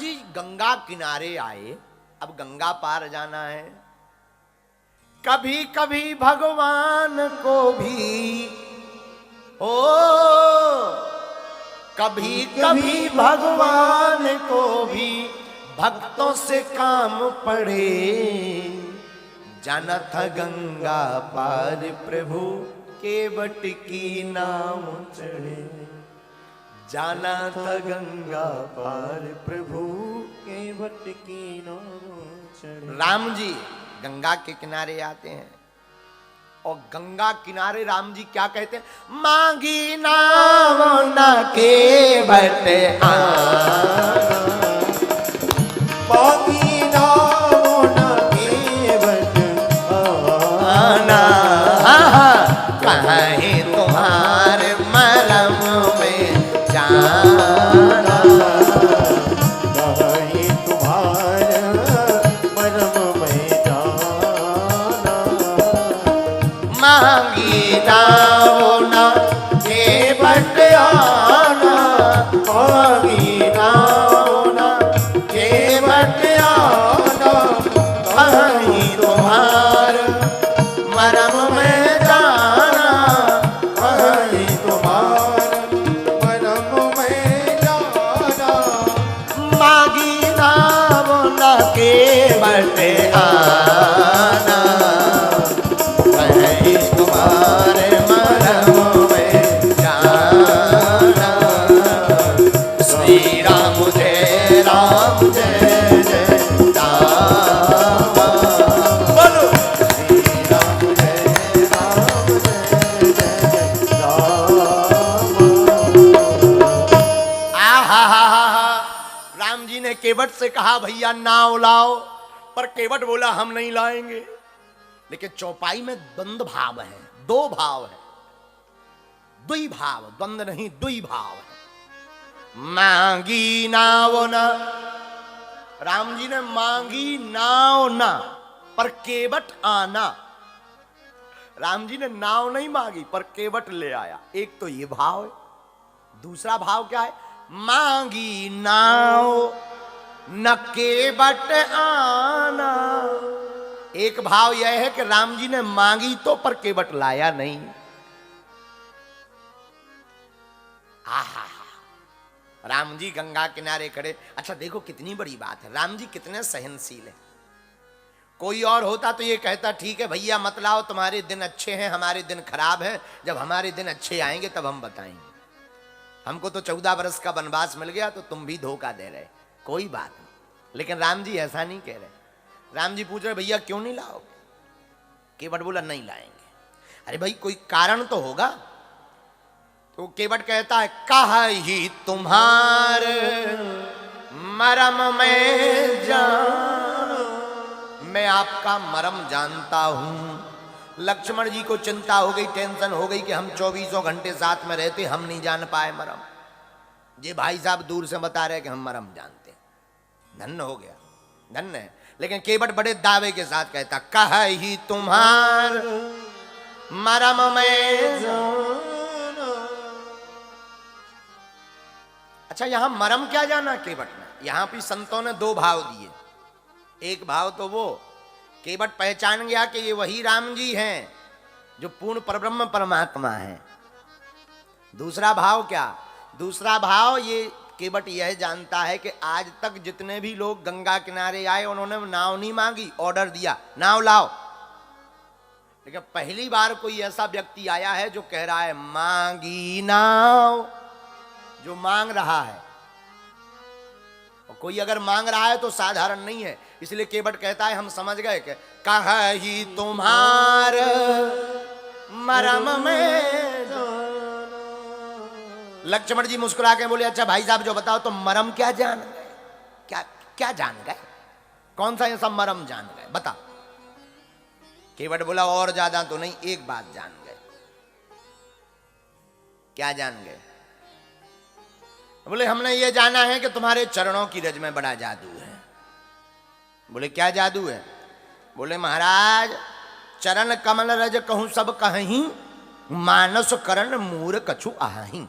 जी गंगा किनारे आए, अब गंगा पार जाना है। कभी कभी भगवान को भी ओ कभी कभी भगवान को भी भक्तों से काम पड़े। जाना था गंगा पार प्रभु केवट की नाव चढ़े। जाना था गंगा पार प्रभु केवट की नाव चढ़े। राम जी गंगा के किनारे आते हैं और गंगा किनारे राम जी क्या कहते हैं? मांगी नाव न केवट मांगी नाव न केवट आना। कहीं तुम्हारे मरम में जाना। कहीं तुम्हारे मरम में जाना। मांगी नाव न केवट आना। मांगी नाव न केवट आना। कहीं तुम्हारे मरम में जाना। कहीं तुम्हारे मरम में जाना। मांगी नाव न केवट आना। कहीं तुम्हारे मरम में जाना। श्री राम जय जय राम। बोलो श्री राम जय राम। राम जी ने केवट से कहा भैया नाव लाओ, पर केवट बोला हम नहीं लाएंगे। लेकिन चौपाई में द्वंद्व भाव है, दो भाव है, दुई भाव, द्वंद्व नहीं दुई भाव है। मांगी नाव न, राम जी ने मांगी नाव न पर केवट आना। राम जी ने नाव नहीं मांगी पर केवट ले आया। एक तो ये भाव है। दूसरा भाव क्या है? मांगी नाव न केवट आना। एक भाव यह है कि राम जी ने मांगी तो पर केवट लाया नहीं। आहा, राम जी गंगा किनारे खड़े। अच्छा देखो कितनी बड़ी बात है, राम जी कितने सहनशील है। कोई और होता तो ये कहता ठीक है भैया मत लाओ, तुम्हारे दिन अच्छे हैं हमारे दिन खराब हैं, जब हमारे दिन अच्छे आएंगे तब हम बताएंगे। हमको तो 14 वर्ष का वनवास मिल गया तो तुम भी धोखा दे रहे, कोई बात नहीं। लेकिन राम जी ऐसा नहीं कह रहे। राम जी पूछ रहे भैया क्यों नहीं लाओ? केवट बोला नहीं लाएंगे। अरे भाई कोई कारण तो होगा। तो केवट कहता है कहा ही तुम्हारे मरम में जान। मैं आपका मरम जानता हूं। लक्ष्मण जी को चिंता हो गई, टेंशन हो गई कि हम 24 घंटे साथ में रहते, हम नहीं जान पाए मरम। ये भाई साहब दूर से बता रहे कि हम मरम जानते। धन्य हो गया, धन्य है। लेकिन केवट बड़े दावे के साथ कहता कह ही तुम्हार मरम में जाना। अच्छा यहां मरम क्या जाना केवट ने? यहां भी संतों ने दो भाव दिए। एक भाव तो वो केवट पहचान गया कि ये वही राम जी हैं जो पूर्ण परब्रह्म परमात्मा हैं। दूसरा भाव क्या? दूसरा भाव ये केवट यह जानता है कि आज तक जितने भी लोग गंगा किनारे आए उन्होंने नाव नहीं मांगी, ऑर्डर दिया नाव लाओ। लेकिन पहली बार कोई ऐसा व्यक्ति आया है जो कह रहा है मांगी नाव, जो मांग रहा है। और कोई अगर मांग रहा है तो साधारण नहीं है। इसलिए केवट कहता है हम समझ गए कि कह ही तुम्हार मरम में जाना। लक्ष्मण जी मुस्कुरा के बोले अच्छा भाई साहब जो बताओ तो मरम क्या जान गए? क्या क्या जान गए? कौन सा ऐसा मरम जान गए बता? केवट बोला और ज्यादा तो नहीं, एक बात जान गए। क्या जान गए? बोले हमने ये जाना है कि तुम्हारे चरणों की रज में बड़ा जादू है। बोले क्या जादू है? बोले महाराज चरण कमल रज कहूं सब कहीं, मानस करण मूर कछु आही।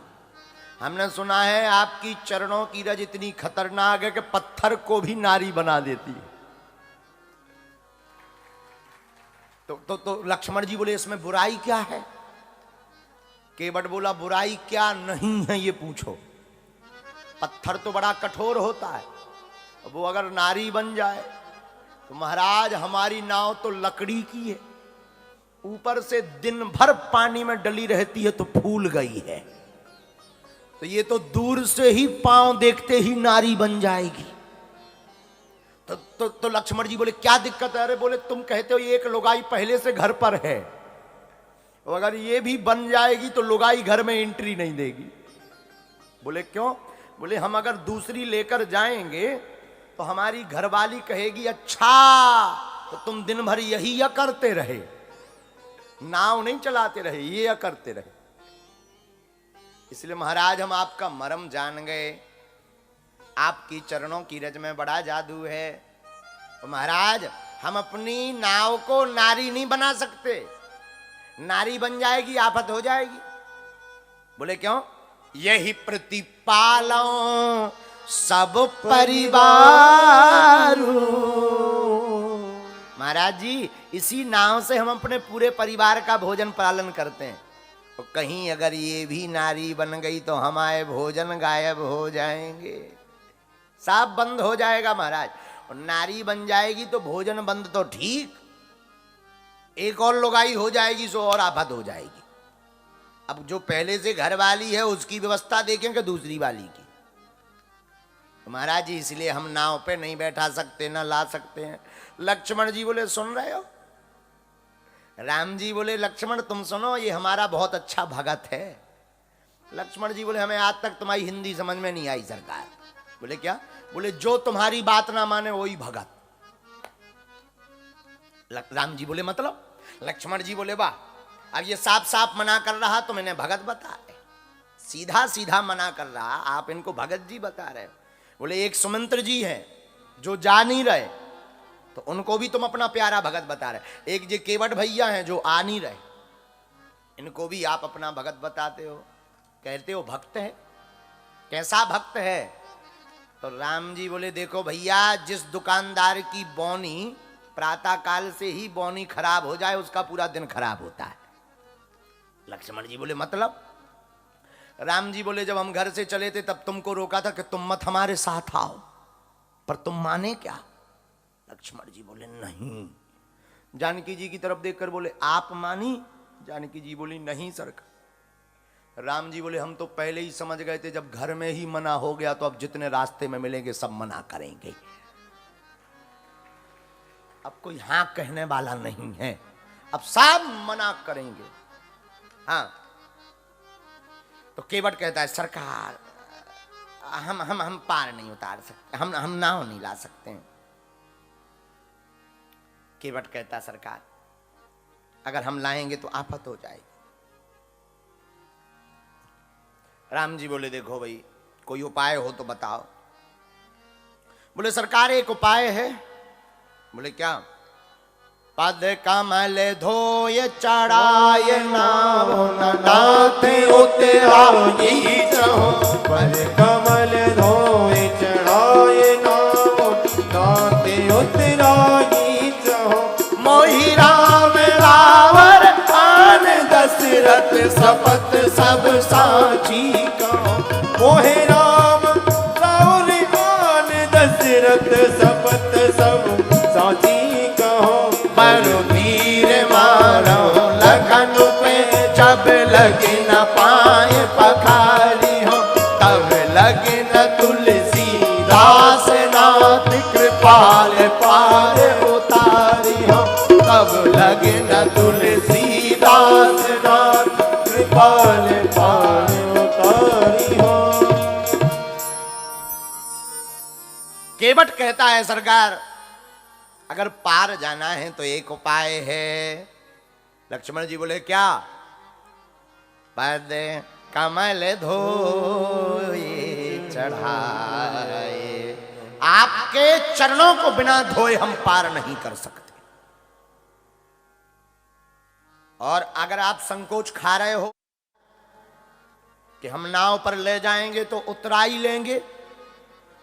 हमने सुना है आपकी चरणों की रज इतनी खतरनाक है कि पत्थर को भी नारी बना देती है। तो लक्ष्मण जी बोले इसमें बुराई क्या है? केवट बोला बुराई क्या नहीं है ये पूछो। पत्थर तो बड़ा कठोर होता है, वो अगर नारी बन जाए तो महाराज हमारी नाव तो लकड़ी की है, ऊपर से दिन भर पानी में डली रहती है तो फूल गई है, तो ये तो दूर से ही पांव देखते ही नारी बन जाएगी। तो लक्ष्मण जी बोले क्या दिक्कत है? अरे बोले तुम कहते हो एक लुगाई पहले से घर पर है, तो अगर ये भी बन जाएगी तो लुगाई घर में एंट्री नहीं देगी। बोले क्यों? बोले हम अगर दूसरी लेकर जाएंगे तो हमारी घरवाली कहेगी अच्छा तो तुम दिन भर यही या करते रहे, नाव नहीं चलाते रहे, ये या करते रहे। इसलिए महाराज हम आपका मर्म जान गए, आपकी चरणों की रज में बड़ा जादू है। तो महाराज हम अपनी नाव को नारी नहीं बना सकते, नारी बन जाएगी आफत हो जाएगी। बोले क्यों? यही प्रतिपालो सब परिवार। महाराज जी इसी नाव से हम अपने पूरे परिवार का भोजन पालन करते हैं, तो कहीं अगर ये भी नारी बन गई तो हमारे भोजन गायब हो जाएंगे, साफ बंद हो जाएगा महाराज। और नारी बन जाएगी तो भोजन बंद तो ठीक, एक और लुगाई हो जाएगी सो और आफत हो जाएगी। अब जो पहले से घर वाली है उसकी व्यवस्था देखेंगे दूसरी वाली की। तो महाराज जी इसलिए हम नाव पे नहीं बैठा सकते, ना ला सकते हैं। लक्ष्मण जी बोले सुन रहे हो? राम जी बोले लक्ष्मण तुम सुनो, ये हमारा बहुत अच्छा भगत है। लक्ष्मण जी बोले हमें आज तक तुम्हारी हिंदी समझ में नहीं आई सरकार। बोले क्या? बोले जो तुम्हारी बात ना माने वही भगत। राम जी बोले मतलब? लक्ष्मण जी बोले वाह, अब ये साफ साफ मना कर रहा तो मैंने भगत बताए, सीधा सीधा मना कर रहा, आप इनको भगत जी बता रहे हो। बोले एक सुमंत्र जी हैं जो जा नहीं रहे तो उनको भी तुम अपना प्यारा भगत बता रहे, एक जे केवट भैया हैं जो आ नहीं रहे इनको भी आप अपना भगत बताते हो, कहते हो भक्त है। कैसा भक्त है? तो राम जी बोले देखो भैया, जिस दुकानदार की बौनी प्रातः काल से ही बौनी खराब हो जाए उसका पूरा दिन खराब होता है। लक्ष्मण जी बोले मतलब? राम जी बोले जब हम घर से चले थे तब तुमको रोका था कि तुम मत हमारे साथ आओ, पर तुम माने क्या? लक्ष्मण जी बोले नहीं। जानकी जी की तरफ देखकर बोले आप मानी? जानकी जी बोली नहीं सरकार। राम जी बोले हम तो पहले ही समझ गए थे, जब घर में ही मना हो गया तो अब जितने रास्ते में मिलेंगे सब मना करेंगे, अब कोई हाँ कहने वाला नहीं है, अब सब मना करेंगे। हाँ तो केवट कहता है सरकार हम पार नहीं उतार सकते, हम नाव नहीं ला सकते हैं। केवट कहता सरकार अगर हम लाएंगे तो आफत हो जाएगी। राम जी बोले देखो भाई कोई उपाय हो तो बताओ। बोले सरकार एक उपाय है। बोले क्या? पद कमल धोय चढ़ाय नाव नाथे उतराई चहो, पद कमल धोए चढ़ाए नाव नाथे उतराई चहो। मोहि राम रावर आन दशरथ सपत सब साची कहो, मोहे राम रावण आन दशरथ सपत सब साची कहो। बरु वीर मारो लखन पे जब लगे न पाए पखारी हो, तब लगे न तुलसी दास नाथ कृपाल पार उतारी हो, तब लगे न तुलसी दास नाथ कृपाल पार उतारी हो। केवट कहता है सरकार अगर पार जाना है तो एक उपाय है। लक्ष्मण जी बोले क्या? पद कमल धोए चढ़ाए, आपके चरणों को बिना धोए हम पार नहीं कर सकते। और अगर आप संकोच खा रहे हो कि हम नाव पर ले जाएंगे तो उतरा ही लेंगे।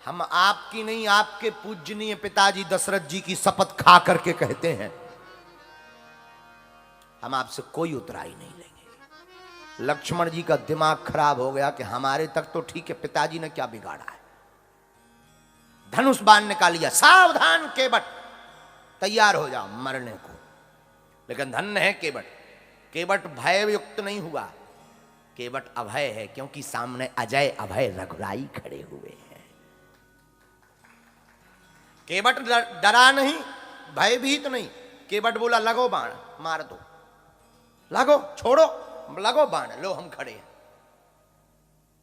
हम आपकी नहीं, आपके पूजनीय पिताजी दशरथ जी की शपथ खा करके कहते हैं, हम आपसे कोई उतराई नहीं लेंगे। लक्ष्मण जी का दिमाग खराब हो गया कि हमारे तक तो ठीक है, पिताजी ने क्या बिगाड़ा है। धनुष बाण निकाल लिया, सावधान केवट, तैयार हो जाओ मरने को। लेकिन धन्य है केवट, केवट भययुक्त नहीं हुआ, केवट अभय है, क्योंकि सामने अजय अभय रघुराई खड़े हुए हैं। केवट डरा नहीं, भयभीत नहीं। केवट बोला लगो बाण, मार दो, लगो, छोड़ो, लगो बाण, लो हम खड़े हैं।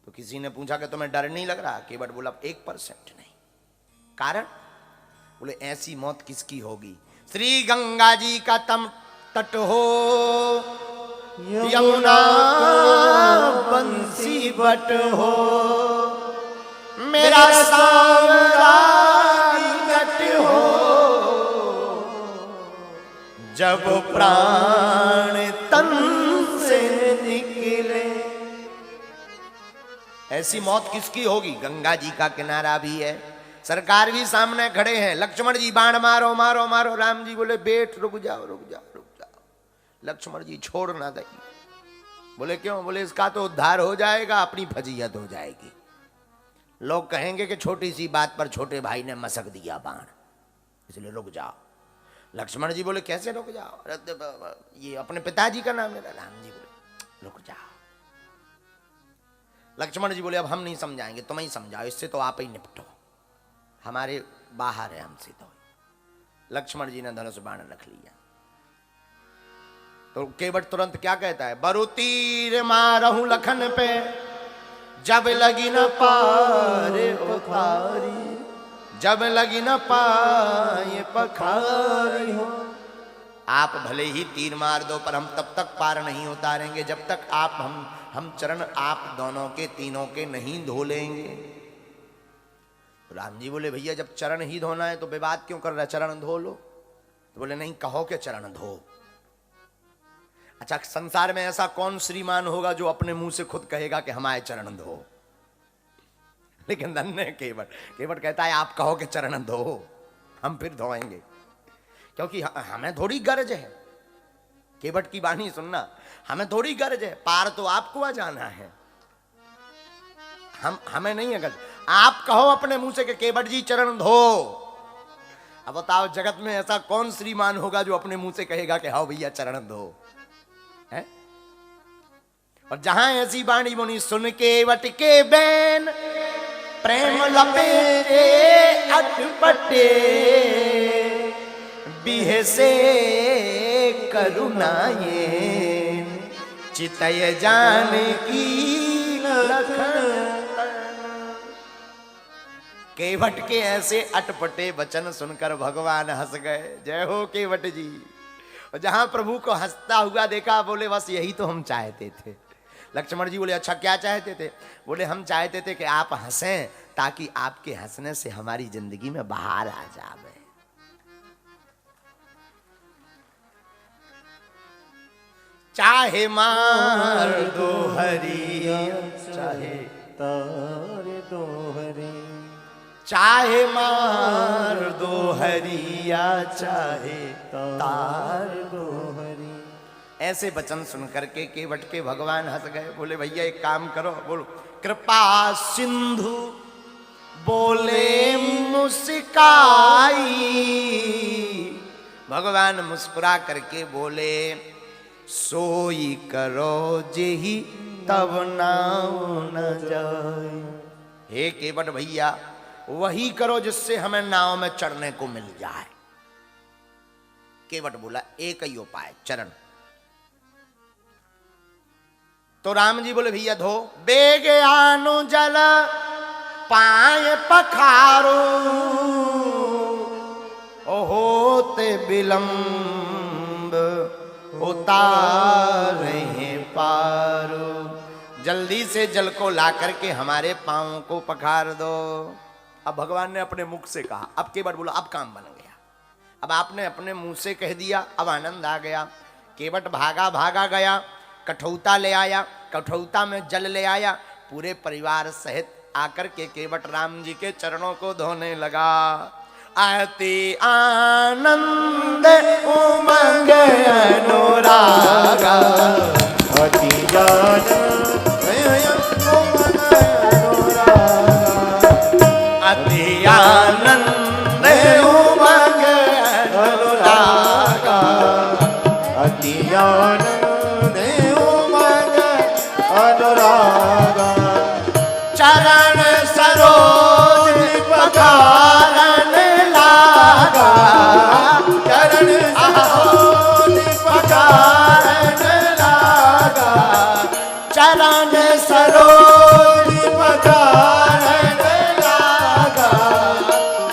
तो किसी ने पूछा कि तुम्हें डर नहीं लग रहा? केवट बोला 1% नहीं। कारण? बोले ऐसी मौत किसकी होगी? श्री गंगा जी का तट हो, यमुना बंसी बट हो, मेरा सांवरा निकट हो, जब प्राण तन से निकले। ऐसी मौत किसकी होगी? गंगा जी का किनारा भी है, सरकार भी सामने खड़े हैं। लक्ष्मण जी बाण मारो मारो मारो, राम जी बोले बेट रुक जाओ रुक जाओ रुक जाओ। लक्ष्मण जी छोड़ ना दे। बोले क्यों? बोले इसका तो उद्धार हो जाएगा, अपनी फजीयत हो जाएगी। लोग कहेंगे कि छोटी सी बात पर छोटे भाई ने मसक दिया बाण, इसलिए रुक जाओ। लक्ष्मण जी बोले कैसे रुक जाओ? ये अपने पिताजी का नाम है। राम जी बोले रुक जाओ। लक्ष्मण जी बोले अब हम नहीं समझाएंगे, तुम ही समझाओ, इससे तो आप ही निपटो, हमारे बाहर है हमसे तो। लक्ष्मण जी ने धनुष बाण रख लिया। तो केवट तुरंत क्या कहता है? बरु तीर मारहु लखन पे, जब लगी न पारे उतारी, जब लगी न पाए पखारी हो। आप भले ही तीर मार दो, पर हम तब तक पार नहीं उतारेंगे जब तक आप हम चरण आप दोनों के तीनों के नहीं धो लेंगे। राम जी बोले भैया जब चरण ही धोना है तो विवाद क्यों कर रहा है, चरण धो लो। तो बोले नहीं, कहो कि चरण धो। अच्छा, संसार में ऐसा कौन श्रीमान होगा जो अपने मुंह से खुद कहेगा कि हमारे चरण धो? लेकिन धन्य केवट, केवट कहता है आप कहो कि चरण धो, हम फिर धोएंगे, क्योंकि हमें थोड़ी गरज है। केवट की वाणी सुनना, हमें थोड़ी गरज है, पार तो आपको आ जाना है, हमें नहीं है गरज। आप कहो अपने मुंह से कि केवट जी चरण धो। अब बताओ जगत में ऐसा कौन श्रीमान होगा जो अपने मुंह से कहेगा कि हाँ भैया चरण धो है? और जहां ऐसी वाणी मुनि सुन केवट के बैन, प्रेम लपेटे अटपटे, बिह से करुणाए, चितय जान की लखन। केवट के ऐसे अटपटे वचन सुनकर भगवान हंस गए। जय हो केवट जी। और जहां प्रभु को हंसता हुआ देखा, बोले बस यही तो हम चाहते थे। लक्ष्मण जी बोले अच्छा क्या चाहते थे? बोले हम चाहते थे कि आप हंसें, ताकि आपके हंसने से हमारी जिंदगी में बहार आ जाए। चाहे मार दो हरिया, चाहे तार दो हरि, चाहे मार दो हरिया, चाहे तार दो हरि। ऐसे वचन सुन करके केवट के भगवान हंस गए। बोले भैया एक काम करो, बोलो कृपा सिंधु बोले मुस्काई। भगवान मुस्कुरा करके बोले सोई करो जेहि तब नाव न जाए। हे केवट भैया वही करो जिससे हमें नाव में चढ़ने को मिल जाए। केवट बोला एक ही उपाय, चरण। तो राम जी बोले भैया धो। बेग आनु जल पाए पखारो, होते विलंब उतारे पारो। जल्दी से जल को ला करके हमारे पांवों को पखार दो। अब भगवान ने अपने मुख से कहा। अब केवट बोला अब काम बन गया। अब आपने अपने मुंह से कह दिया, अब आनंद आ गया। केवट भागा भागा गया, कठौता ले आया, कठौता में जल ले आया, पूरे परिवार सहित आकर के केवट राम जी के चरणों को धोने लगा। अति आनंद उमंग अनुरागा, अति आनंद उमंग अनुरागा, अति आनंद उमंग अनुरागा, अति आनंद उमंग अनुरागा, चरण सरोज पखारन लागा, चरण सरोज पखारन लागा, चरण सरोज पखारन लागा,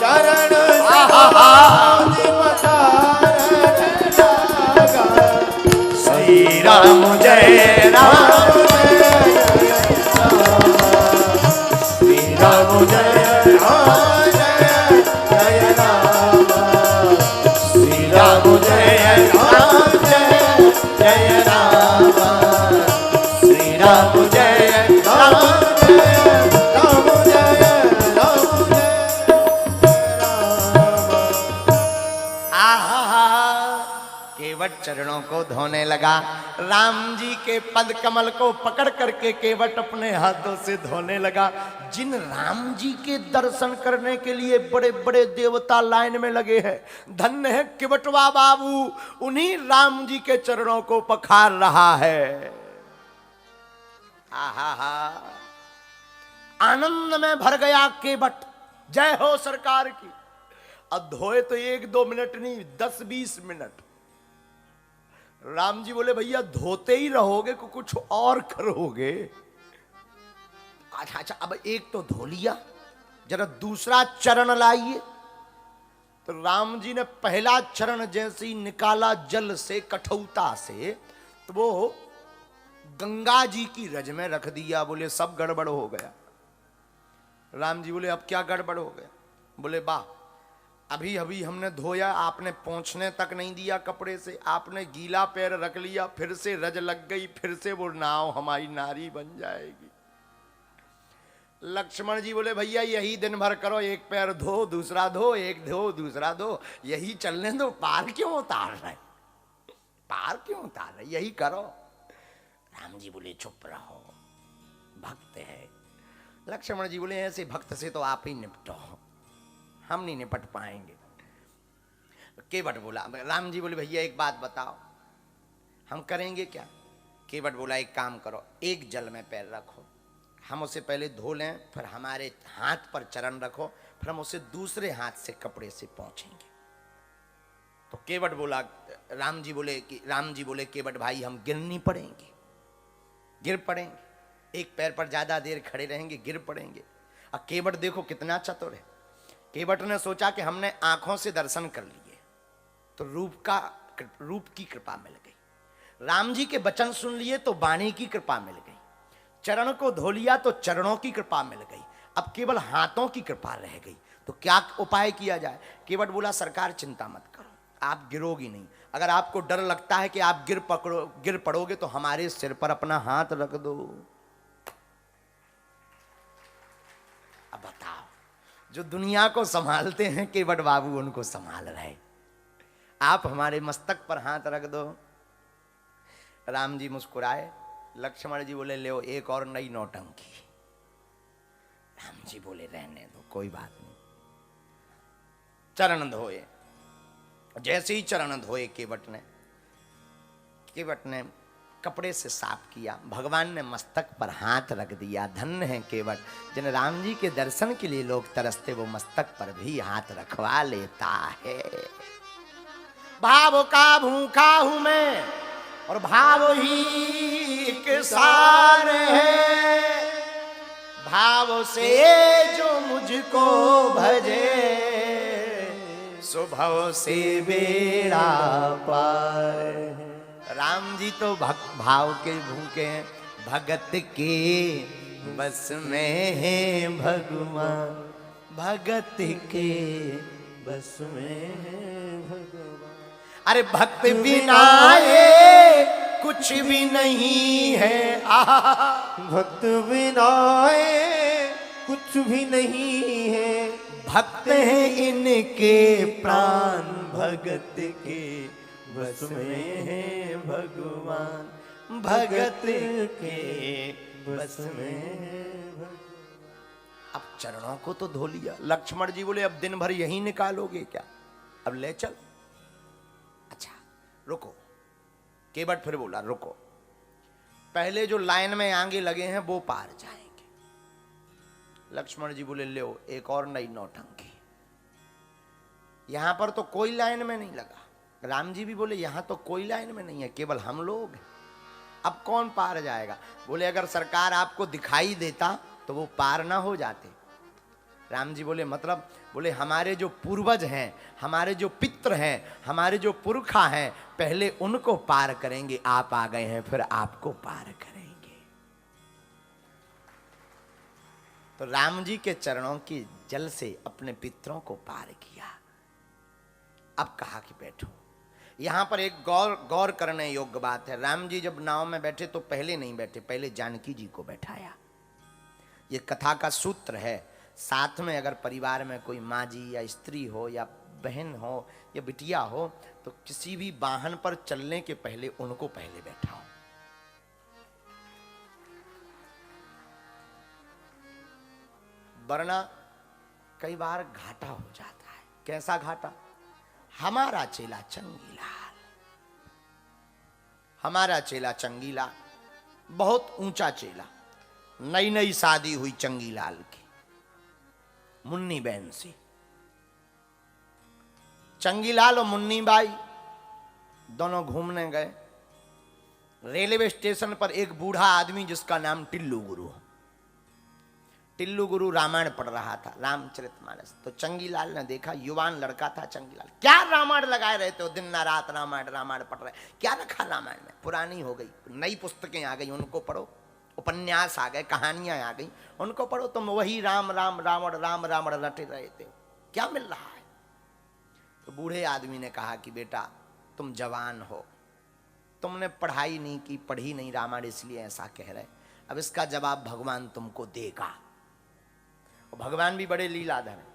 चरण सरोज पखारन लागा। श्री राम जय राम, श्री राम जय राम जय राम, श्री राम जय राम जय राम, श्री राम जय राम, राम जय राम आहा। केवट चरणों को धोने लगा। राम जी के पद कमल को पकड़ करके केवट अपने हाथों से धोने लगा। जिन राम जी के दर्शन करने के लिए बड़े बड़े देवता लाइन में लगे हैं, धन्य है केवटवा बाबू, उन्हीं राम जी के चरणों को पखार रहा है। आहा, आनंद में भर गया केवट। जय हो सरकार की। अब धोए तो 1-2 मिनट नहीं, 10-20 मिनट। राम जी बोले भैया धोते ही रहोगे को कुछ और करोगे? अच्छा, अब एक तो धो लिया, जरा दूसरा चरण लाइए। तो राम जी ने पहला चरण जैसे ही निकाला जल से, कठौता से, तो वो गंगा जी की रज में रख दिया। बोले सब गड़बड़ हो गया। राम जी बोले अब क्या गड़बड़ हो गया? बोले वाह, अभी अभी हमने धोया, आपने पोंछने तक नहीं दिया कपड़े से, आपने गीला पैर रख लिया, फिर से रज लग गई, फिर से वो नाव हमारी नारी बन जाएगी। लक्ष्मण जी बोले भैया यही दिन भर करो, एक पैर धो दूसरा धो, एक धो दूसरा धो, यही चलने दो, पार क्यों उतार रहे, पार क्यों उतार रहे, यही करो। राम जी बोले चुप रहो, भक्त है। लक्ष्मण जी बोले ऐसे भक्त से तो आप ही निपटो, हम नहीं निपट पाएंगे। केवट बोला, राम जी बोले भैया एक बात बताओ, हम करेंगे क्या? केवट बोला एक काम करो, एक जल में पैर रखो, हम उसे पहले धो लें, फिर हमारे हाथ पर चरण रखो, फिर हम उसे दूसरे हाथ से कपड़े से पोंछेंगे। तो केवट बोला, राम जी बोले केवट भाई हम गिर नहीं पड़ेंगे, गिर पड़ेंगे, एक पैर पर ज्यादा देर खड़े रहेंगे गिर पड़ेंगे। अब केवट देखो कितना चतुर है। केवट ने सोचा कि हमने आंखों से दर्शन कर लिए तो रूप की कृपा मिल गई, राम जी के वचन सुन लिए तो वाणी की कृपा मिल गई, चरण को धो लिया तो चरणों की कृपा मिल गई, अब केवल हाथों की कृपा रह गई। तो क्या उपाय किया जाए? केवट बोला सरकार चिंता मत करो, आप गिरोगी नहीं। अगर आपको डर लगता है कि आप गिर पड़ोगे तो हमारे सिर पर अपना हाथ रख दो। अब बताओ, जो दुनिया को संभालते हैं केवट बाबू उनको संभाल रहे, आप हमारे मस्तक पर हाथ रख दो। राम जी मुस्कुराए, लक्ष्मण जी बोले ले एक और नई नौटंकी। राम जी बोले रहने दो, कोई बात नहीं। चरण धोए, जैसे ही चरण धोए केवट ने कपड़े से साफ किया, भगवान ने मस्तक पर हाथ रख दिया। धन्य है केवट, जिन राम जी के दर्शन के लिए लोग तरसते वो मस्तक पर भी हाथ रखवा लेता है। भाव का भूखा हूं मैं और भाव ही के सार है, भाव से जो मुझको भजे स्वभाव से बेड़ा पार है। राम जी तो भाव के भूखे हैं, भगत के बस में है भगवान, भगत के बस में है भगवान। अरे भक्त बिना ये कुछ भी नहीं है। आहा, भक्त बिना कुछ भी नहीं है। भक्त हैं इनके प्राण, भगत के बस में है भगवान, भगत के बस में है भगवान। अब चरणों को तो धो लिया। लक्ष्मण जी बोले अब दिन भर यही निकालोगे क्या, अब ले चल। अच्छा रुको, केवट फिर बोला रुको, पहले जो लाइन में आगे लगे हैं वो पार जाएंगे। लक्ष्मण जी बोले ले एक और नई नौटंकी, यहां पर तो कोई लाइन में नहीं लगा। राम जी भी बोले यहां तो कोई लाइन में नहीं है, केवल हम लोग हैं, अब कौन पार जाएगा। बोले अगर सरकार आपको दिखाई देता तो वो पार ना हो जाते। राम जी बोले मतलब, बोले हमारे जो पूर्वज हैं, हमारे जो पित्र हैं, हमारे जो पुरखा हैं, पहले उनको पार करेंगे, आप आ गए हैं फिर आपको पार करेंगे। तो राम जी के चरणों की जल से अपने पितरों को पार किया। अब कहा कि बैठो। यहां पर एक गौर करने योग्य बात है, राम जी जब नाव में बैठे तो पहले नहीं बैठे, पहले जानकी जी को बैठाया। ये कथा का सूत्र है। साथ में अगर परिवार में कोई माँ जी या स्त्री हो या बहन हो या बिटिया हो तो किसी भी वाहन पर चलने के पहले उनको पहले बैठाओ। वरना कई बार घाटा हो जाता है। कैसा घाटा? हमारा चेला चंगीलाल, हमारा चेला चंगीलाल बहुत ऊंचा चेला, नई नई शादी हुई चंगीलाल की मुन्नी बहन से। चंगीलाल और मुन्नी बाई दोनों घूमने गए। रेलवे स्टेशन पर एक बूढ़ा आदमी जिसका नाम टिल्लू गुरु, टिल्लू गुरु रामायण पढ़ रहा था, रामचरितमानस। तो चंगीलाल ने देखा, युवान लड़का था चंगीलाल, क्या रामायण लगाए रहते हो, दिन ना रात रामायण रामायण पढ़ रहे, क्या रखा रामायण में, पुरानी हो गई, नई पुस्तकें आ गई उनको पढ़ो, उपन्यास आ गए, कहानियां आ गई उनको पढ़ो, तुम वही राम राम रावण राम रावण रटे रहे थे, क्या मिल रहा है। तो बूढ़े आदमी ने कहा कि बेटा तुम जवान हो, तुमने पढ़ाई नहीं की, पढ़ी नहीं रामायण, इसलिए ऐसा कह रहे, अब इसका जवाब भगवान तुमको देगा। और भगवान भी बड़े लीलाधर हैं।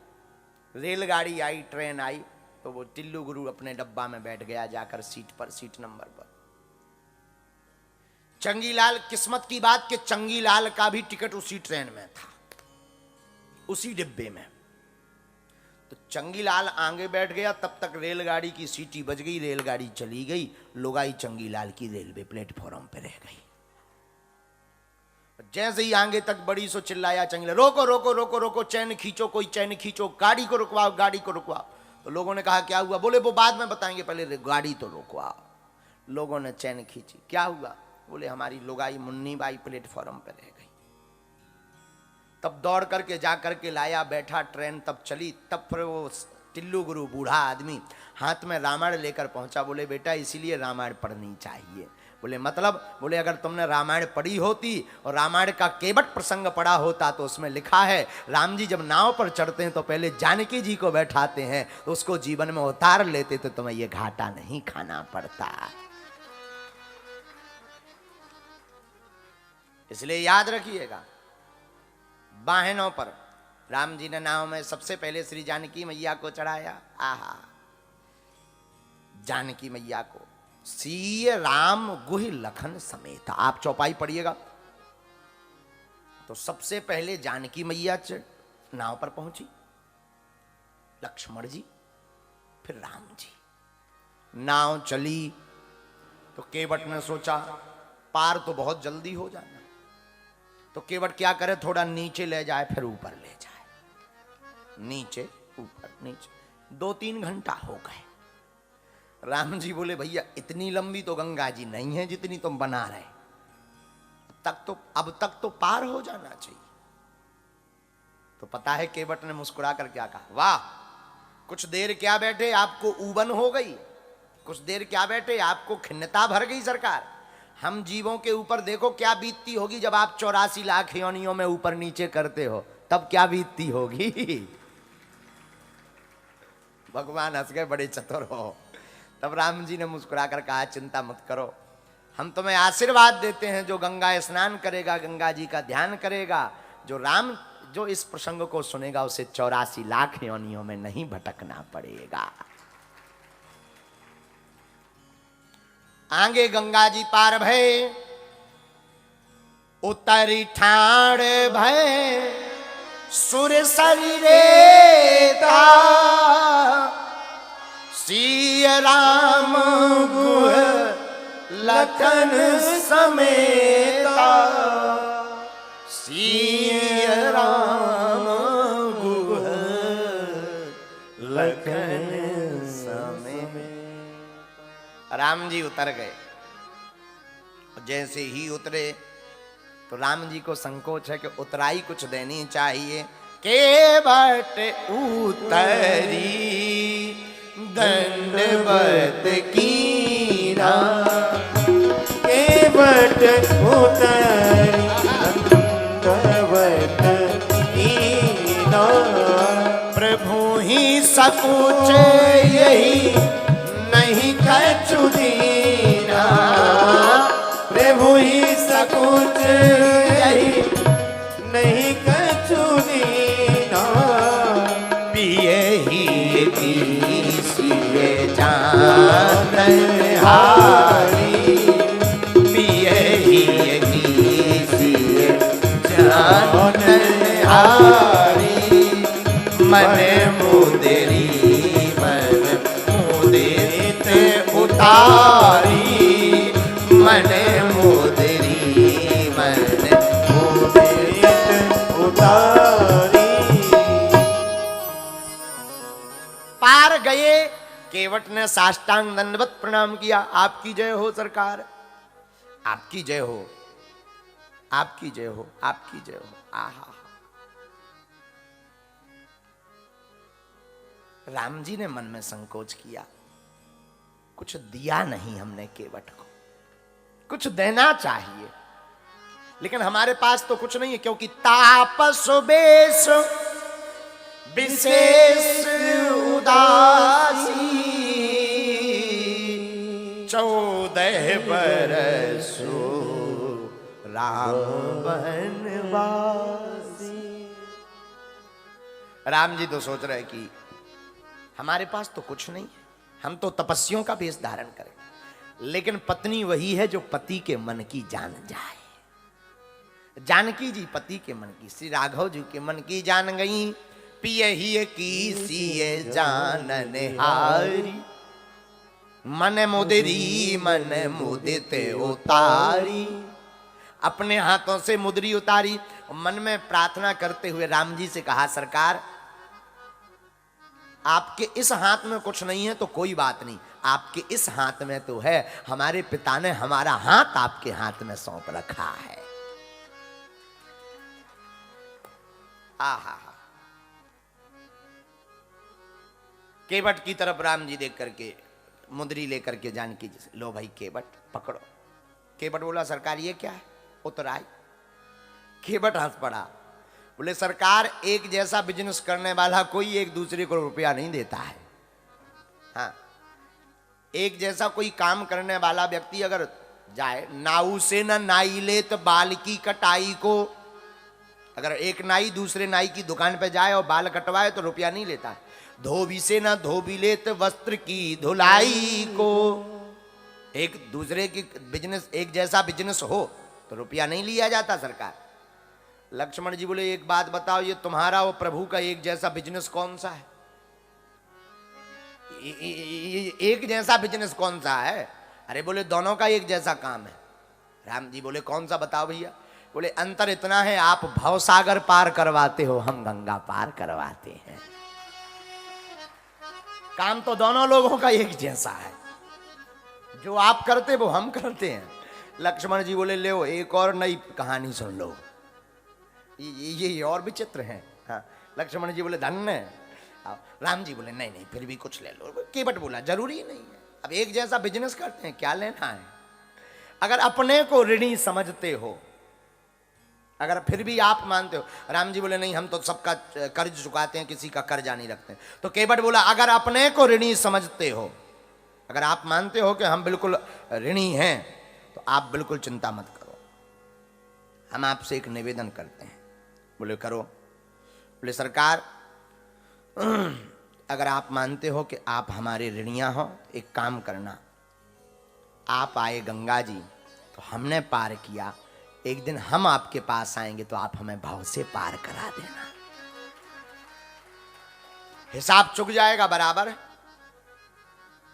रेलगाड़ी आई, ट्रेन आई, तो वो टिल्लू गुरु अपने डब्बा में बैठ गया जाकर सीट पर, सीट नंबर पर। चंगीलाल, किस्मत की बात कि चंगीलाल का भी टिकट उसी ट्रेन में था, उसी डिब्बे में। तो चंगीलाल आगे बैठ गया, तब तक रेलगाड़ी की सीटी बज गई, रेलगाड़ी चली गई, लुगाई चंगीलाल की रेलवे प्लेटफॉर्म पे रह गई। जैसे ही आगे तक बड़ी सो चिल्लाया चंगीलाल, रोको रोको रोको रोको, चैन खींचो, कोई चैन खींचो, गाड़ी को रुकवाओ, गाड़ी को रुकवाओ। तो लोगों ने कहा क्या हुआ? बोले वो बाद में बताएंगे, पहले गाड़ी तो रुकवाओ। लोगों ने चैन खींची, क्या हुआ? बोले हमारी लुगाई मुन्नी बाई प्लेटफॉर्म पे रह गई। तब दौड़ करके जा करके लाया, बैठा, ट्रेन तब चली। तब फिर वो टिल्लू गुरु बूढ़ा आदमी हाथ में रामायण लेकर पहुंचा। बोले बेटा इसीलिए रामायण पढ़नी चाहिए। बोले मतलब? बोले अगर तुमने रामायण पढ़ी होती और रामायण का केवट प्रसंग पढ़ा होता तो उसमें लिखा है राम जी जब नाव पर चढ़ते हैं तो पहले जानकी जी को बैठाते हैं, तो उसको जीवन में उतार लेते तो तुम्हें ये घाटा नहीं खाना पड़ता। इसलिए याद रखिएगा, वाहनों पर राम जी ने नाव में सबसे पहले श्री जानकी मैया को चढ़ाया। आहा, जानकी मैया को सीय राम गुहि लखन समेत। आप चौपाई पढ़िएगा तो सबसे पहले जानकी मैया नाव पर पहुंची, लक्ष्मण जी, फिर राम जी। नाव चली तो केवट ने सोचा पार तो बहुत जल्दी हो जाना, तो केवट क्या करे, थोड़ा नीचे ले जाए फिर ऊपर ले जाए, नीचे ऊपर नीचे। 2-3 घंटा हो गए। राम जी बोले भैया इतनी लंबी तो गंगा जी नहीं है जितनी तुम बना रहे, अब तक तो पार हो जाना चाहिए। तो पता है केवट ने मुस्कुरा कर क्या कहा? वाह, कुछ देर क्या बैठे, आपको ऊबन हो गई, कुछ देर क्या बैठे, आपको खिन्नता भर गई सरकार। हम जीवों के ऊपर देखो क्या बीतती होगी जब आप 84 लाख योनियों में ऊपर नीचे करते हो, तब क्या बीतती होगी। भगवान हंस गए, बड़े चतुर हो। तब राम जी ने मुस्कुरा कर कहा चिंता मत करो, हम तुम्हें आशीर्वाद देते हैं, जो गंगा स्नान करेगा, गंगा जी का ध्यान करेगा, जो इस प्रसंग को सुनेगा, उसे 84 लाख योनियों में नहीं भटकना पड़ेगा। आगे गंगा जी पार भय, उतरी ठाण भय सुर शरीरे ता, सिय राम गुह लखन समेता, सिय राम गुह लखन समेता। राम जी उतर गए। जैसे ही उतरे तो राम जी को संकोच है कि उतराई कुछ देनी चाहिए। केवट उतरी दंडवत कीना, केवट उतरी दंडवत कीना, प्रभु ही सकुच यही नहीं कछु दीना, प्रभु ही सकुच यही नहीं कछु दीना, पिए ही किसिए जानन हारी, पिए ही किसिए जानन हारी, मन मुदरी मन मुदित उतारी, मन मुदरी मन मुदित उतारी। पार गए। केवट ने साष्टांग दंडवत प्रणाम किया। आपकी जय हो सरकार, आपकी जय हो, आपकी जय हो, आपकी जय हो। आहा, राम जी ने मन में संकोच किया, कुछ दिया नहीं हमने केवट को, कुछ देना चाहिए, लेकिन हमारे पास तो कुछ नहीं है, क्योंकि तापस बेश विशेष उदासी, 14 बरसो राम वनवासी। राम जी तो सोच रहे कि हमारे पास तो कुछ नहीं है, हम तो तपस्वियों का वेश धारण करें, लेकिन पत्नी वही है जो पति के मन की जान जाए। जानकी जी पति के मन की, श्री राघव जी के मन की जान गई। पिय ही की सिए जानन हारी, मन मुदरी मन मुदित उतारी। अपने हाथों से मुदरी उतारी, मन में प्रार्थना करते हुए राम जी से कहा, सरकार आपके इस हाथ में कुछ नहीं है तो कोई बात नहीं, आपके इस हाथ में तो है। हमारे पिता ने हमारा हाथ आपके हाथ में सौंप रखा है। आहा, केवट की तरफ राम जी देख करके मुद्री लेकर के जानकी जी से, लो भाई केवट पकड़ो। केवट बोला, सरकार ये क्या है? उतराई। केवट हंस पड़ा, बोले सरकार एक जैसा बिजनेस करने वाला कोई एक दूसरे को रुपया नहीं देता है। हाँ, एक जैसा कोई काम करने वाला व्यक्ति अगर जाए, नाऊ से न नाई ले तो बाल की कटाई को, अगर एक नाई दूसरे नाई की दुकान पे जाए और बाल कटवाए तो रुपया नहीं लेता है। धोबी से न धोबी ले तो वस्त्र की धुलाई को, एक दूसरे की बिजनेस एक जैसा बिजनेस हो तो रुपया नहीं लिया जाता सरकार। लक्ष्मण जी बोले, एक बात बताओ, ये तुम्हारा और प्रभु का एक जैसा बिजनेस कौन सा है? एक जैसा बिजनेस कौन सा है? अरे बोले दोनों का एक जैसा काम है। राम जी बोले, कौन सा बताओ भैया? बोले, अंतर इतना है, आप भवसागर पार करवाते हो, हम गंगा पार करवाते हैं। काम तो दोनों लोगों का एक जैसा है, जो आप करते वो हम करते हैं। लक्ष्मण जी बोले, ले एक और नई कहानी सुन लो, ये और विचित्र है। हाँ, लक्ष्मण जी बोले, धन्य। राम जी बोले, नहीं नहीं फिर भी कुछ ले लो। केवट बोला, जरूरी नहीं है, अब एक जैसा बिजनेस करते हैं, क्या लेना है? अगर अपने को ऋणी समझते हो, अगर फिर भी आप मानते हो। राम जी बोले, नहीं हम तो सबका कर्ज चुकाते हैं, किसी का कर्जा नहीं रखते। तो केवट बोला, अगर अपने को ऋणी समझते हो, अगर आप मानते हो कि हम बिल्कुल ऋणी हैं, तो आप बिल्कुल चिंता मत करो, हम आपसे एक निवेदन करते हैं। बोले करो। बोले सरकार, अगर आप मानते हो कि आप हमारे ऋणिया हो, एक काम करना, आप आए गंगा जी तो हमने पार किया, एक दिन हम आपके पास आएंगे तो आप हमें भाव से पार करा देना, हिसाब चुक जाएगा बराबर।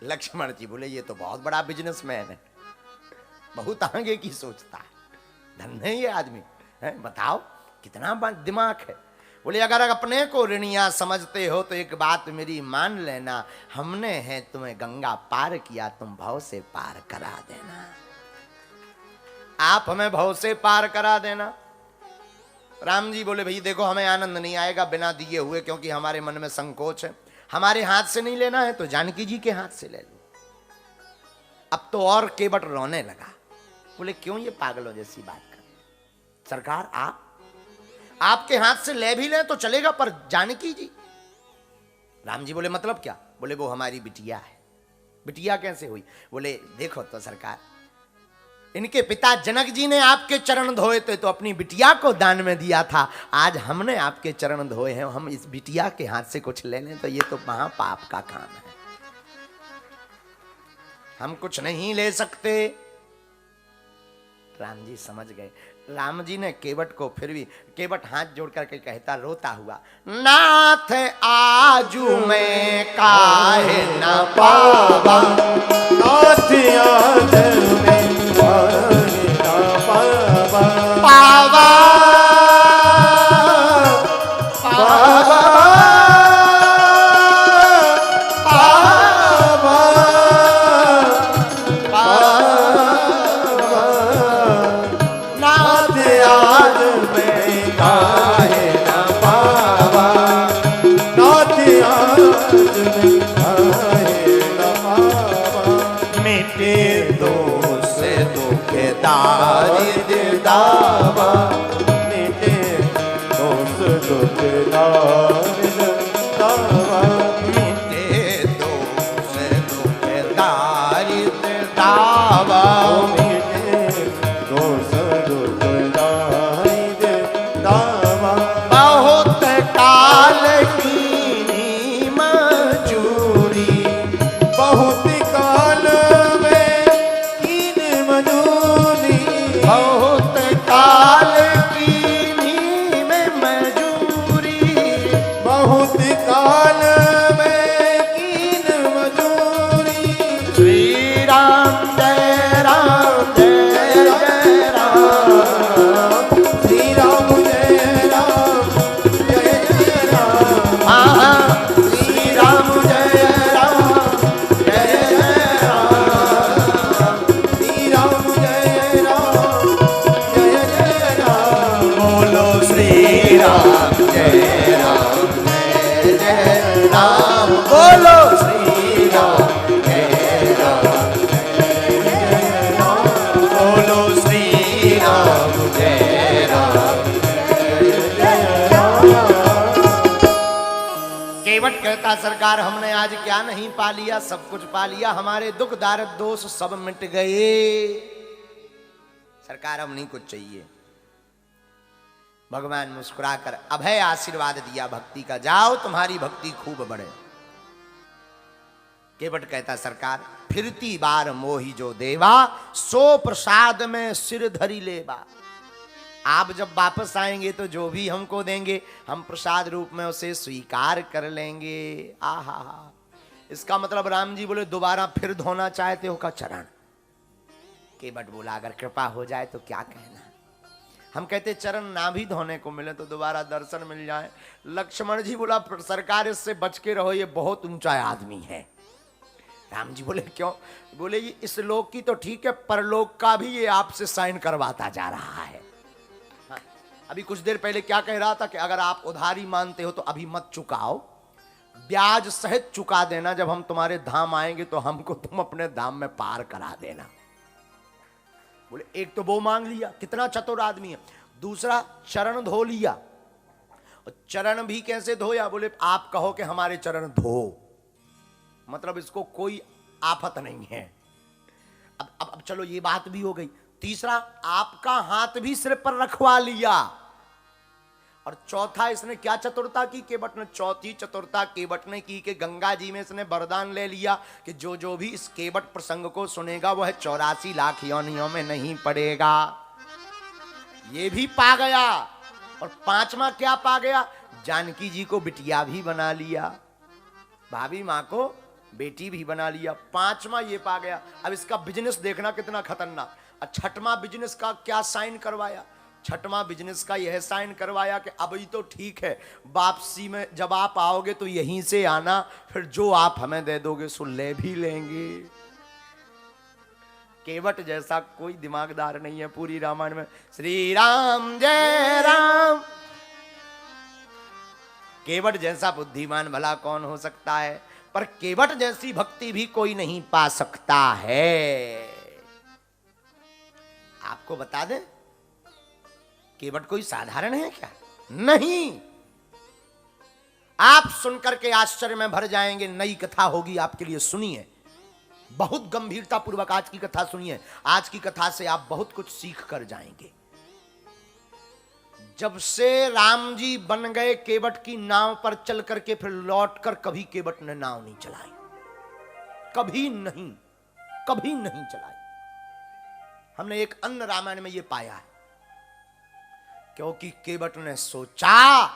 लक्ष्मण जी बोले ये तो बहुत बड़ा बिजनेसमैन है, बहुत आगे की सोचता है, धन है ये आदमी है, बताओ कितना दिमाग है। बोले अगर अपने को ऋणिया समझते हो तो एक बात मेरी मान लेना, हमने है तुम्हें गंगा पार किया, तुम भाव से पार करा देना, आप हमें भाव से पार करा देना। राम जी बोले भाई देखो हमें आनंद नहीं आएगा बिना दिए हुए, क्योंकि हमारे मन में संकोच है, हमारे हाथ से नहीं लेना है तो जानकी जी के हाथ से ले लो। अब तो और केवट रोने लगा। बोले क्यों ये पागलों जैसी बात कर, सरकार आपके हाथ से ले भी ले तो चलेगा, पर जानकी जी। राम जी बोले मतलब क्या? बोले वो हमारी बिटिया है। बिटिया कैसे हुई? बोले देखो तो सरकार, इनके पिता जनक जी ने आपके चरण धोए थे तो अपनी बिटिया को दान में दिया था, आज हमने आपके चरण धोए हैं, हम इस बिटिया के हाथ से कुछ ले लें तो ये तो महापाप का काम है, हम कुछ नहीं ले सकते। राम जी समझ गए। राम जी ने केवट को फिर भी, केवट हाथ जोड़ करके कहता रोता हुआ, नाथ आजू मैं काहे न पावा, नाथ आज में काहे न पावा, पावा पावा दावा मिटे दोष दुख दावा, मिटे दोष दुख दारिद्र दावा, मिटे दोष दुख दावा, बहुत काल की मजूरी, बहुत काल में कीन मजूरी, बहुत काल की में मजूरी, बहुत काल में कीन मजूरी, श्री राम जय राम जय जय राम, श्री राम जय राम जय जय राम, हाँ श्री राम जय राम जय जय राम, श्री राम जय राम जय जय राम, बोलो श्री राम जय राम जय जय राम, बोलो श्री राम जय राम जय राम, बोलो श्री राम जय राम जय राम। केवट कहता सरकार हमने आज क्या नहीं पा लिया, सब कुछ पा लिया, हमारे दुख दारिद्र दोष सब मिट गए, सरकार अब नहीं कुछ चाहिए। भगवान मुस्कुराकर अभय आशीर्वाद दिया भक्ति का, जाओ तुम्हारी भक्ति खूब बढ़े। केवट कहता सरकार फिरती बार मोही जो देवा, सो प्रसाद में सिर धरी लेवा, आप जब वापस आएंगे तो जो भी हमको देंगे हम प्रसाद रूप में उसे स्वीकार कर लेंगे। आहा, इसका मतलब राम जी बोले दोबारा फिर धोना चाहते हो का चरण? केवट बोला अगर कृपा हो जाए तो क्या कहना, हम कहते चरण ना भी धोने को मिले तो दोबारा दर्शन मिल जाए। लक्ष्मण जी बोला सरकार इससे बच के रहो, ये बहुत ऊंचा आदमी है। राम जी बोले क्यों? बोले ये इस लोक की तो ठीक है, परलोक का भी ये आपसे साइन करवाता जा रहा है। हाँ, अभी कुछ देर पहले क्या कह रहा था कि अगर आप उधारी मानते हो तो अभी मत चुकाओ, ब्याज सहित चुका देना, जब हम तुम्हारे धाम आएंगे तो हमको तुम अपने धाम में पार करा देना। बोले एक तो वो मांग लिया, कितना चतुर आदमी है। दूसरा चरण धो लिया, और चरण भी कैसे धोया? बोले आप कहो कि हमारे चरण धो, मतलब इसको कोई आफत नहीं है। अब चलो ये बात भी हो गई, तीसरा, आपका हाथ भी सिर पर रखवा लिया। और चौथा, इसने क्या चतुरता की केवट ने? चौथी चतुरता केवट ने की कि गंगा जी में इसने वरदान ले लिया कि जो जो भी इस केवट प्रसंग को सुनेगा वह 84 लाख योनियों में नहीं पड़ेगा। ये भी पा गया। और पांचवा क्या पा गया? जानकी जी को बिटिया भी बना लिया, भाभी मां को बेटी भी बना लिया। पांचवा ये पा गया। अब इसका बिजनेस देखना कितना खतरनाक। और छठवां बिजनेस का क्या साइन करवाया? छठवां बिजनेस का यह साइन करवाया कि अब ये तो ठीक है, वापसी में जब आप आओगे तो यहीं से आना, फिर जो आप हमें दे दोगे सो ले भी लेंगे। केवट जैसा कोई दिमागदार नहीं है पूरी रामायण में। श्री राम जय राम। केवट जैसा बुद्धिमान भला कौन हो सकता है? पर केवट जैसी भक्ति भी कोई नहीं पा सकता है। आपको बता दें, केवट कोई साधारण है क्या? नहीं। आप सुनकर के आश्चर्य में भर जाएंगे। नई कथा होगी आपके लिए, सुनिए। बहुत गंभीरता पूर्वक आज की कथा सुनिए। आज की कथा से आप बहुत कुछ सीख कर जाएंगे। जब से राम जी बन गए केवट की नाव पर चल करके, फिर लौट कर कभी केवट ने नाव नहीं चलाई। कभी नहीं, कभी नहीं चलाई। हमने एक अन्य रामायण में यह पाया है, क्योंकि केवट ने सोचा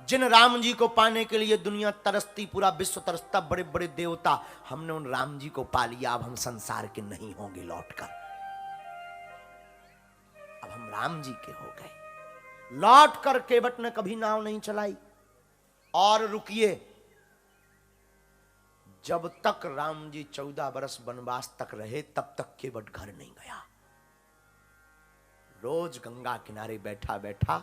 जिन राम जी को पाने के लिए दुनिया तरसती, पूरा विश्व तरसता, बड़े बड़े देवता, हमने उन राम जी को पा लिया। अब हम संसार के नहीं होंगे लौटकर, अब हम राम जी के हो गए। लौट कर केवट ने कभी नाव नहीं चलाई। और रुकिए, जब तक राम जी 14 बरस वनवास तक रहे तब तक केवट घर नहीं गया। रोज गंगा किनारे बैठा बैठा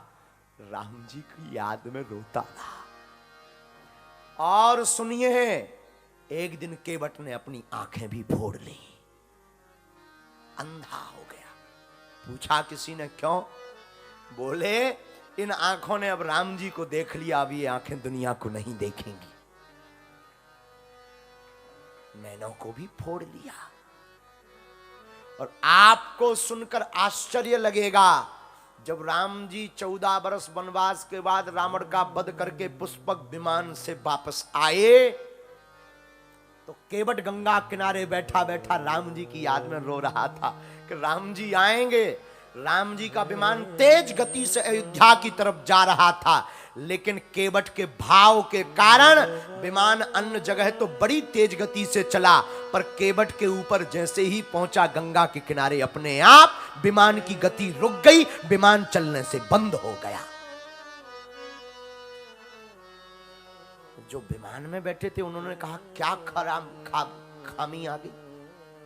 राम जी की याद में रोता रहा। और सुनिए, एक दिन केवट ने अपनी आंखें भी फोड़ ली, अंधा हो गया। पूछा किसी ने क्यों? बोले इन आंखों ने अब राम जी को देख लिया, अब ये आंखें दुनिया को नहीं देखेंगी। नैनों को भी फोड़ लिया। और आपको सुनकर आश्चर्य लगेगा, जब राम जी 14 बरस वनवास के बाद रावण का वध करके पुष्पक विमान से वापस आए, तो केवट गंगा किनारे बैठा बैठा राम जी की याद में रो रहा था कि राम जी आएंगे। राम जी का विमान तेज गति से अयोध्या की तरफ जा रहा था, लेकिन केवट के भाव के कारण विमान अन्य जगह तो बड़ी तेज गति से चला, पर केवट के ऊपर जैसे ही पहुंचा गंगा के किनारे, अपने आप विमान की गति रुक गई, विमान चलने से बंद हो गया। जो विमान में बैठे थे उन्होंने कहा क्या खामी आ गई?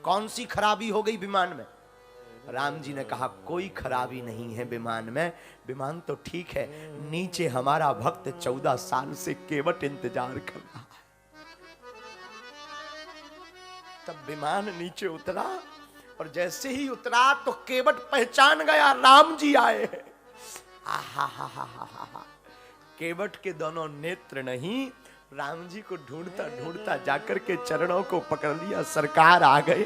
कौन सी खराबी हो गई विमान में? राम जी ने कहा कोई खराबी नहीं है विमान में, विमान तो ठीक है, नीचे हमारा भक्त 14 साल से केवट इंतजार कर रहा है। तब विमान नीचे उतरा, और जैसे ही उतरा तो केवट पहचान गया राम जी आए हैं। आहा, केवट के दोनों नेत्र नहीं, राम जी को ढूंढता ढूंढता जाकर के चरणों को पकड़ लिया, सरकार आ गए।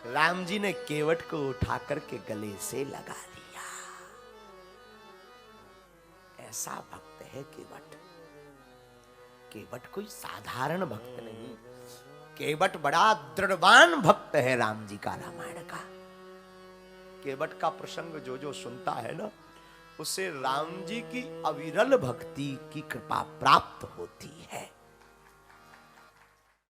राम जी ने केवट को उठा करके गले से लगा लिया। ऐसा भक्त है केवट। केवट कोई साधारण भक्त नहीं, केवट बड़ा दृढ़वान भक्त है राम जी का, रामायण का। केवट का प्रसंग जो जो सुनता है ना, उसे राम जी की अविरल भक्ति की कृपा प्राप्त होती है।